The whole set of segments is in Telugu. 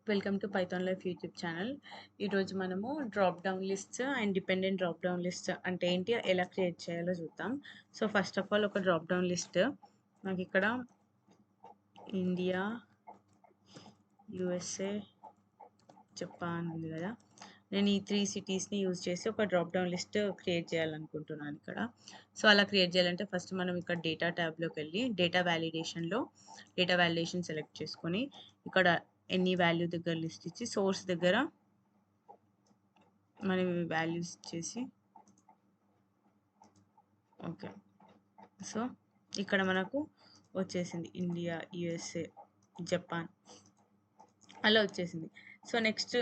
Welcome to Python life YouTube channel. ఈరోజు మనము drop down list and dependent drop down list అంటే ఏంటి, ఎలా క్రియేట్ చేయాలో చూద్దాం. సో ఫస్ట్ ఆఫ్ ఆల్ ఒక డ్రాప్ డౌన్ లిస్ట్ నాకు ఇక్కడ ఇండియా, యుఎస్ఏ, జపాన్ ఉంది కదా. నేను ఈ 3 సిటీస్ని యూజ్ చేసి ఒక డ్రాప్ డౌన్ లిస్ట్ క్రియేట్ చేయాలనుకుంటున్నాను ఇక్కడ. సో అలా క్రియేట్ చేయాలంటే ఫస్ట్ మనం ఇక్కడ డేటా ట్యాబ్లోకి వెళ్ళి డేటా వ్యాలిడేషన్ సెలెక్ట్ చేసుకొని ఇక్కడ ఎనీ వాల్యూ దగ్గర లిస్ట్ ఇచ్చి సోర్స్ దగ్గర మనం వాల్యూస్ ఇచ్చేసి ఓకే. సో ఇక్కడ మనకు వచ్చేసింది ఇండియా, యుఎస్ఏ, జపాన్ అలా వచ్చేసింది. సో నెక్స్ట్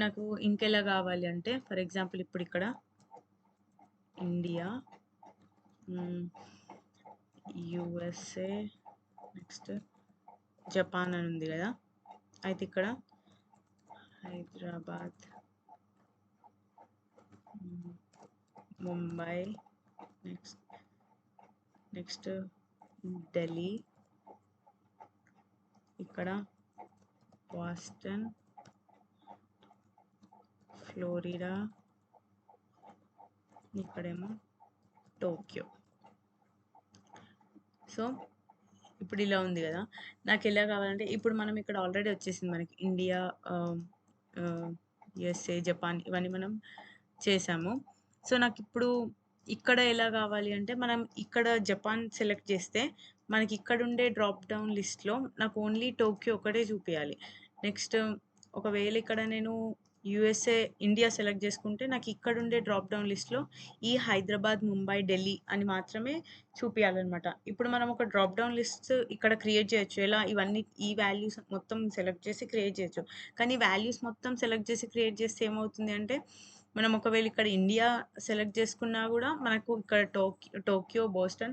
నాకు ఇంకెలా కావాలి అంటే, ఫర్ ఎగ్జాంపుల్ ఇప్పుడు ఇక్కడ ఇండియా, యుఎస్ఏ, నెక్స్ట్ జపాన్ అని ఉంది కదా. అయితే ఇక్కడ హైదరాబాద్, ముంబై, నెక్స్ట్ ఢిల్లీ, ఇక్కడ బాస్టన్, ఫ్లోరిడా, ఇక్కడేమో టోక్యో. సో ఇప్పుడు ఇలా ఉంది కదా. నాకు ఎలా కావాలంటే, ఇప్పుడు మనం ఇక్కడ ఆల్రెడీ వచ్చేసింది మనకి ఇండియా, యుఎస్ఏ, జపాన్ ఇవన్నీ మనం చేసాము. సో నాకు ఇప్పుడు ఇక్కడ ఎలా కావాలి అంటే, మనం ఇక్కడ జపాన్ సెలెక్ట్ చేస్తే మనకి ఇక్కడ ఉండే డ్రాప్ డౌన్ లిస్ట్లో నాకు ఓన్లీ టోక్యో ఒకటే చూపించాలి. నెక్స్ట్ ఒకవేళ ఇక్కడ నేను యుఎస్ఏ, ఇండియా సెలెక్ట్ చేసుకుంటే నాకు ఇక్కడ ఉండే డ్రాప్ డౌన్ లిస్ట్లో ఈ హైదరాబాద్, ముంబై, ఢిల్లీ అని మాత్రమే చూపించాలన్నమాట. ఇప్పుడు మనం ఒక డ్రాప్ డౌన్ లిస్ట్ ఇక్కడ క్రియేట్ చేయొచ్చు. ఎలా, ఇవన్నీ ఈ వాల్యూస్ మొత్తం సెలెక్ట్ చేసి క్రియేట్ చేయొచ్చు. కానీ వాల్యూస్ మొత్తం సెలెక్ట్ చేసి క్రియేట్ చేస్తే ఏమవుతుంది అంటే, మనం ఒకవేళ ఇక్కడ ఇండియా సెలెక్ట్ చేసుకున్నా కూడా మనకు ఇక్కడ టోక్యో, బోస్టన్,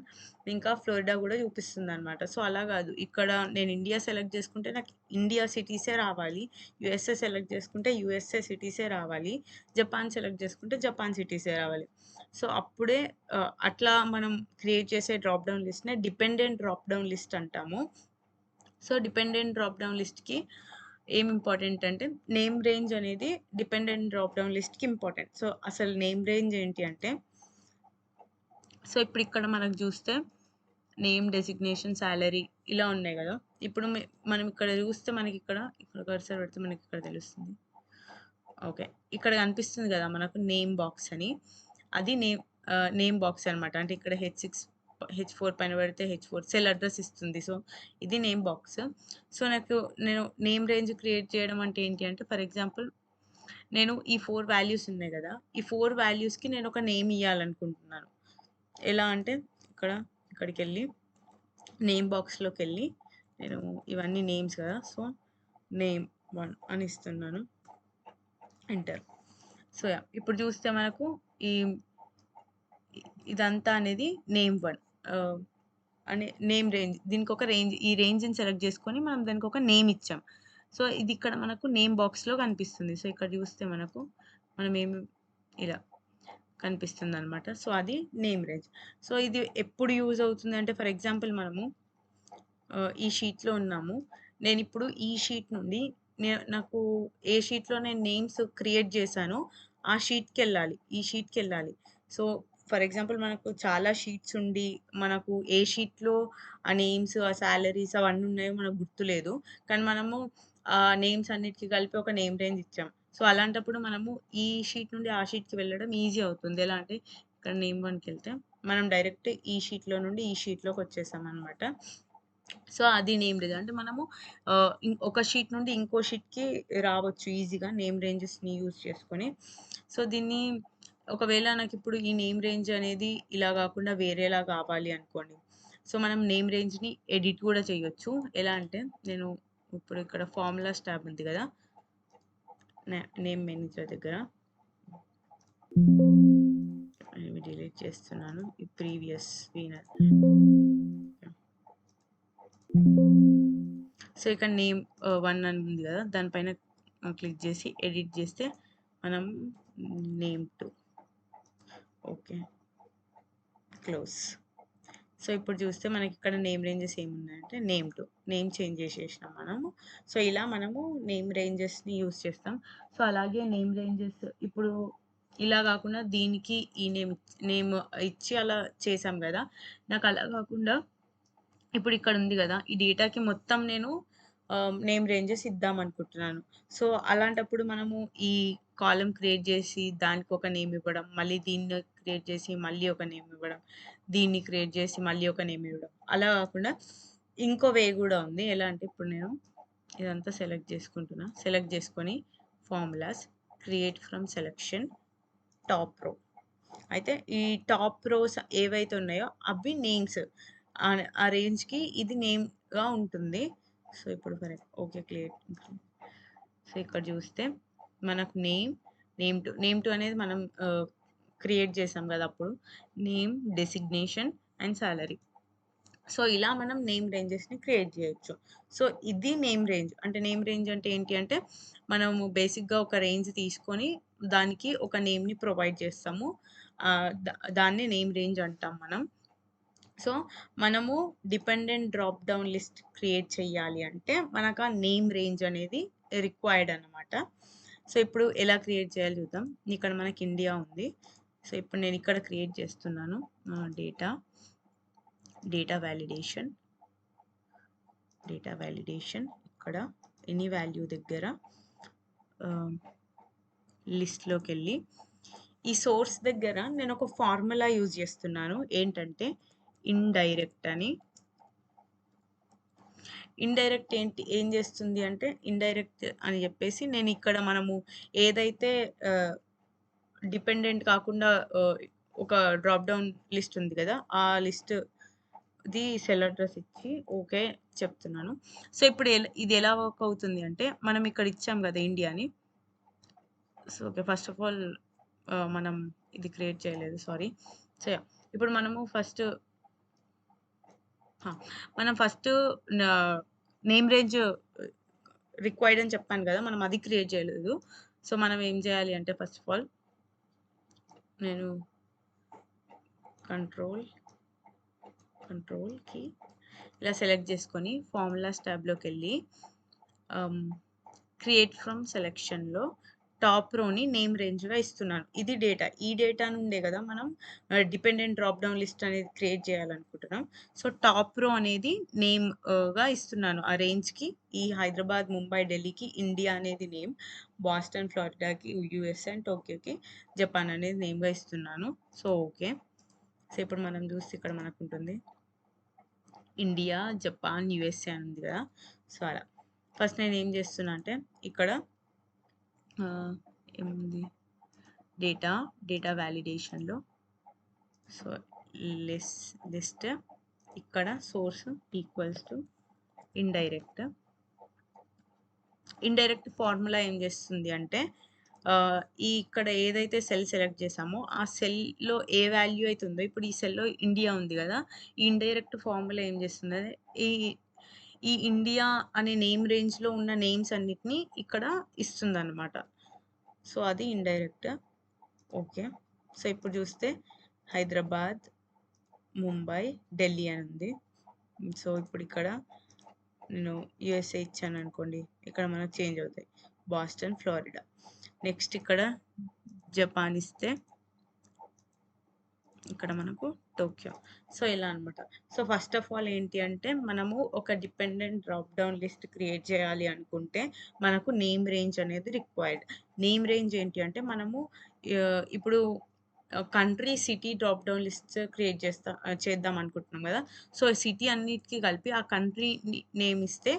ఇంకా ఫ్లోరిడా కూడా చూపిస్తుంది అనమాట. సో అలా కాదు, ఇక్కడ నేను ఇండియా సెలెక్ట్ చేసుకుంటే నాకు ఇండియా సిటీసే రావాలి, యుఎస్ఏ సెలెక్ట్ చేసుకుంటే యుఎస్ఏ సిటీసే రావాలి, జపాన్ సెలెక్ట్ చేసుకుంటే జపాన్ సిటీసే రావాలి. సో అప్పుడే అట్లా మనం క్రియేట్ చేసే డ్రాప్ డౌన్ లిస్ట్నే డిపెండెంట్ డ్రాప్ డౌన్ లిస్ట్ అంటాము. సో డిపెండెంట్ డ్రాప్ డౌన్ లిస్ట్కి ఏం ఇంపార్టెంట్ అంటే, నేమ్ రేంజ్ అనేది డిపెండెంట్ డ్రాప్ డౌన్ లిస్ట్కి ఇంపార్టెంట్. సో అసలు నేమ్ రేంజ్ ఏంటి అంటే, సో ఇప్పుడు ఇక్కడ మనకు చూస్తే నేమ్, డెసిగ్నేషన్, సాలరీ ఇలా ఉన్నాయి కదా. ఇప్పుడు మనం ఇక్కడ చూస్తే మనకి ఇక్కడ కర్సర్ పెడితే మనకి ఇక్కడ తెలుస్తుంది. ఓకే, ఇక్కడ కనిపిస్తుంది కదా మనకు నేమ్ బాక్స్ అని. అది నేమ్ బాక్స్ అనమాట. అంటే ఇక్కడ H4 పైన పెడితే H4 సెల్ అడ్రస్ ఇస్తుంది. సో ఇది నేమ్ బాక్స్. సో నేను నేమ్ రేంజ్ క్రియేట్ చేయడం అంటే ఏంటి అంటే, ఫర్ ఎగ్జాంపుల్ నేను ఈ 4 వాల్యూస్ ఉన్నాయి కదా, ఈ 4 వాల్యూస్కి నేను ఒక నేమ్ ఇవ్వాలనుకుంటున్నాను. ఎలా అంటే ఇక్కడికి వెళ్ళి నేమ్ బాక్స్లోకి వెళ్ళి నేను ఇవన్నీ నేమ్స్ కదా, సో నేమ్ 1 అని ఇస్తున్నాను, ఎంటర్. సో ఇప్పుడు చూస్తే మనకు ఇదంతా అనేది నేమ్ 1 అనే నేమ్ రేంజ్. దీనికి ఒక రేంజ్, ఈ రేంజ్ని సెలెక్ట్ చేసుకొని మనం దానికి ఒక నేమ్ ఇచ్చాం. సో ఇది ఇక్కడ మనకు నేమ్ బాక్స్లో కనిపిస్తుంది. సో ఇక్కడ చూస్తే మనం ఇలా కనిపిస్తుంది అనమాట. సో అది నేమ్ రేంజ్. సో ఇది ఎప్పుడు యూజ్ అవుతుంది అంటే, ఫర్ ఎగ్జాంపుల్ మనము ఈ షీట్లో ఉన్నాము. నేను ఇప్పుడు ఈ షీట్ నుండి నాకు ఏ షీట్లో నేను నేమ్స్ క్రియేట్ చేశానో ఆ ఈ షీట్కి వెళ్ళాలి. సో ఫర్ ఎగ్జాంపుల్ మనకు చాలా షీట్స్ ఉండి మనకు ఏ షీట్లో ఆ నేమ్స్, ఆ సాలరీస్ అవన్నీ ఉన్నాయో మనకు గుర్తులేదు. కానీ మనము ఆ నేమ్స్ అన్నిటికీ కలిపి ఒక నేమ్ రేంజ్ ఇచ్చాం. సో అలాంటప్పుడు మనము ఈ షీట్ నుండి ఆ షీట్కి వెళ్ళడం ఈజీ అవుతుంది. ఎలా అంటే, ఇక్కడ నేమ్ 1కి వెళ్తే మనం డైరెక్ట్ ఈ షీట్లో నుండి ఈ షీట్లోకి వచ్చేసాం అనమాట. సో అది నేమ్ రేంజ్. అంటే మనము ఒక షీట్ నుండి ఇంకో షీట్కి రావచ్చు ఈజీగా నేమ్ రేంజెస్ని యూజ్ చేసుకొని. సో దీన్ని ఒకవేళ నాకు ఇప్పుడు ఈ నేమ్ రేంజ్ అనేది ఇలా కాకుండా వేరేలా కావాలి అనుకోండి, సో మనం నేమ్ రేంజ్ని ఎడిట్ కూడా చేయొచ్చు. ఎలా అంటే, నేను ఇప్పుడు ఇక్కడ ఫార్ములాస్ ట్యాబ్ ఉంది కదా, నేమ్ మేనేజర్ దగ్గర డిలీట్ చేస్తున్నాను ఈ ప్రీవియస్ వీనర్. సో ఇక్కడ నేమ్ 1 అని ఉంది కదా, దానిపైన క్లిక్ చేసి ఎడిట్ చేస్తే మనం నేమ్ 2, ఓకే, క్లోజ్. సో, ఇప్పుడు చూస్తే మనకిక్కడ నేమ్ రేంజెస్ ఏమున్నాయంటే నేమ్ చేంజ్ చేసేసినాం మనము. సో, ఇలా మనము నేమ్ రేంజెస్‌ని యూజ్ చేస్తాం. సో, అలాగే నేమ్ రేంజెస్ ఇప్పుడు ఇలా గాకుండా దీనికి ఈ నేమ్ ఇచ్చి అలా చేశాం గదా! నాకలా గాకుండా ఇప్పుడిక్కడుంది గదా! ఈ డేటాకి మొత్తం నేను నేమ్ రేంజెస్ ఇద్దామనుకుంటున్నాను. సో, అలాంటప్పుడు మనము ఈ కాలమ్ క్రియేట్ జేసి దానికొక నేమ్ ఇవ్వడం, మళ్ళీ దీన్ని క్రియేట్ జేసి మళ్ళీ ఒక నేమ్ ఇవ్వడం, దీన్ని క్రియేట్ జేసి మళ్ళీ ఒక నేమ్ ఇవ్వడం. అలా గాకుండా ఇంకో వే గూడా ఉంది. ఎలా అంటే ఇప్పుడు నేను ఇదంతా సెలెక్ట్ జేసుకుంటున్నా. సెలెక్ట్ జేసుకొని formulas create from selection top రో. అయితే ఈ టాప్ రోస్ ఏవైతే ఉన్నాయో అవి నేమ్స్. ఆ రేంజ్‌కి ఇది నేమ్‌గా ఉంటుంది. సో, ఇప్పుడు ఓకే. క్లియర్. సో, ఇక్కడ చూస్తే మనకు నేమ్ టు అనేది మనం క్రియేట్ చేసాం గదా! అప్పుడు. Name, designation and salary. So, ఇలా మనం నేమ్ రేంజెస్‌ని క్రియేట్ జేయొచ్చు. సో, ఇది నేమ్ రేంజ్. అంటే నేమ్ రేంజ్ అంటే ఏంటి అంటే, మనము బేసిక్‌గా ఒక రేంజ్ తీసుకొని, దానికి ఒక నేమ్‌ని ప్రొవైడ్ చేస్తాము. ఆహ్, ద దాన్ని నేమ్ రేంజ్ అంటాం మనం. సో, మనము dependent drop down list create చేయాలి అంటే, మనకు ఆ నేమ్ రేంజ్ అనేది రిక్వైర్డ్ అనమాట. సో, ఇప్పుడు ఎలా క్రియేట్ చేయాలో చూద్దాం. ఇక్కడ మనకి ఇండియా ఉంది. సో, ఇప్పుడు నేను ఇక్కడ క్రియేట్ చేస్తున్నాను. Data validation. ఇక్కడ ఎనీ వాల్యూ దగ్గర లిస్ట్‌లోకెళ్ళి ఈ సోర్స్ దగ్గర నేను ఒక ఫార్ములా యూజ్ చేస్తున్నాను. ఏంటంటే ఇండైరెక్ట్ అని. ఇండైరెక్ట్ ఏం చేస్తుంది అంటే ఇండైరెక్ట్ అని చెప్పేసి నేను ఇక్కడ మనము ఏదైతే డిపెండెంట్ కాకుండా ఒక డ్రాప్ డౌన్ లిస్ట్ ఉంది కదా! ఆ లిస్ట్‌ది సెల్ అడ్రెస్ ఇచ్చి ఓకే చెప్తున్నాను. సో, ఇప్పుడు ఇది ఎలా వర్క్ అవుతుంది అంటే మనం ఇక్కడ ఇచ్చాం కదా! ఇండియా అని. So, okay. First of all మనం ఇది క్రియేట్ చేయలేదు. సారీ. So, yeah! ఇప్పుడు ఆ! మనం ఫస్ట్ నా నేమ్ రేంజ్ రిక్వైర్డ్ అని చెప్పాను గదా! మనం అది క్రియేట్ చేయలేదు. సో, మనం ఏం చేయాలి అంటే ఫస్ట్ ఆఫ్ ఆల్ నేను కంట్రోల్ కీ ఇలా సెలెక్ట్ చేసుకొని ఫార్ములాస్ ట్యాబ్‌లోకెళ్ళి ఆహ్, క్రియేట్ ఫ్రమ్ సెలక్షన్‌లో టాప్ రోని నేమ్ రేంజ్‌గా ఇస్తున్నాను. ఇది డేటా. ఈ డేటా నుండే గదా మనం డిపెండెంట్ డ్రాప్ డౌన్ లిస్ట్ అనేది క్రియేట్ చేయాలనుకుంటున్నాం. సో, టాప్ రో అనేది గా ఇస్తున్నాను. ఆ రేంజ్‌కి ఈ హైదరాబాద్, ముంబై, ఢిల్లీకి ఇండియా అనేది నేమ్. బాస్టన్, ఫ్లోరిడాకి యూఎస్ అండ్ టోక్యోకి జపాన్ అనేది నేమ్‌గా ఇస్తున్నాను. So, okay. సో, ఇప్పుడు మనం చూస్తే ఇక్కడ మనకుంటుంది. ఇండియా, జపాన్, యూఎస్ఏ అని ఉంది గదా! సో, అలా. ఫస్ట్ నేనేం చేస్తున్నా అంటే ఇక్కడ ఏముంది డేటా వాలిడేషన్‌లో సో, లిస్ట్ ఇక్కడ source equals to indirect. Indirect formula ఏం చేస్తుంది అంటే ఇక్కడ ఏదైతే సెల్ సెలెక్ట్ చేసామో ఆ సెల్‌లో ఏ వాల్యూ అయితే ఉందో ఇప్పుడు ఈ సెల్‌లో ఇండియా ఉంది గదా! ఈ ఇండైరెక్ట్ ఫార్ములా ఏం చేస్తుందంటే ఈ ఈ ఇండియా అనే నేమ్ రేంజ్‌లో ఉన్న నేమ్స్ అన్నిటిని ఇక్కడ ఇస్తుందన్నమాట. సో, అది ఇండైరెక్ట్. ఓకే. సో, ఇప్పుడు చూస్తే హైదరాబాద్, ముంబై, ఢిల్లీ అని ఉంది. సో, ఇప్పుడు ఇక్కడ నేను యూఎస్ఏ ఇచ్చాననుకోండి. ఇక్కడ మనకు చేంజ్ అవుతాయి. Boston, Florida. నెక్స్ట్ ఇక్కడ జపాన్ ఇస్తే ఇక్కడ మనకు టోక్యో. సో, ఇలా అనమాట. సో, ఫస్ట్ ఆఫ్ ఆల్ ఏంటి అంటే మనము ఒక dependent drop down list create చేయాలి అనుకుంటే మనకు నేమ్ రేంజ్ అనేది రిక్వైర్డ్. నేమ్ రేంజ్ ఏంటి అంటే మనము ఇప్పుడు country, city drop down lists create చేద్దాం అనుకుంటున్నాం గదా! సో, సిటీ అన్నిటికి కలిపి ఆ కంట్రీ నేమ్ ఇస్తే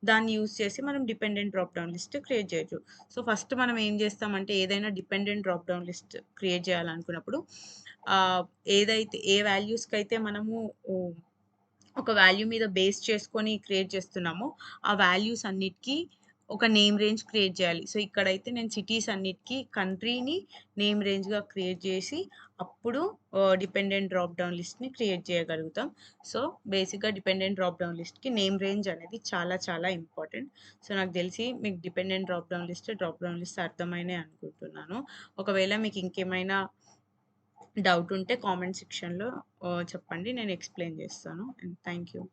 దాన్ని యూజ్ చేసి మనం dependent drop down list create చేయొచ్చు. సో, ఫస్ట్ మనం ఏం చేస్తామంటే ఏదైనా dependent drop down list create చేయాలనుకున్నప్పుడు ఆహ్, ఏ వాల్యూస్‌కైతే మనము ఓహ్, ఒక వాల్యూ మీద బేస్ చేసుకొని క్రియేట్ చేస్తున్నామో, ఆ వాల్యూస్ అన్నిటికి ఒక నేమ్ రేంజ్ క్రియేట్ చేయాలి. సో, ఇక్కడైతే నేను సిటీస్ అన్నిటికి కంట్రీని నేమ్ రేంజ్‌గా క్రియేట్ చేసి, అప్పుడు డిపెండెంట్ డ్రాప్ డౌన్ లిస్ట్‌ని క్రియేట్ చేయగలుగుతాం. సో, బేసిక్‌గా డిపెండెంట్ డ్రాప్ డౌన్ లిస్ట్‌కి నేమ్ రేంజ్ అనేది చాలా చాలా ఇంపార్టెంట్. సో, నాకు తెలిసి మీకు డిపెండెంట్ డ్రాప్ డౌన్ లిస్ట్ అర్థమైనయి అనుకుంటున్నాను. ఒకవేళ మీకు ఇంకేమైనా డౌట్ ఉంటే కామెంట్ సెక్షన్‌లో చెప్పండి. నేను ఎక్స్‌ప్లెయిన్ చేస్తాను. Thank you.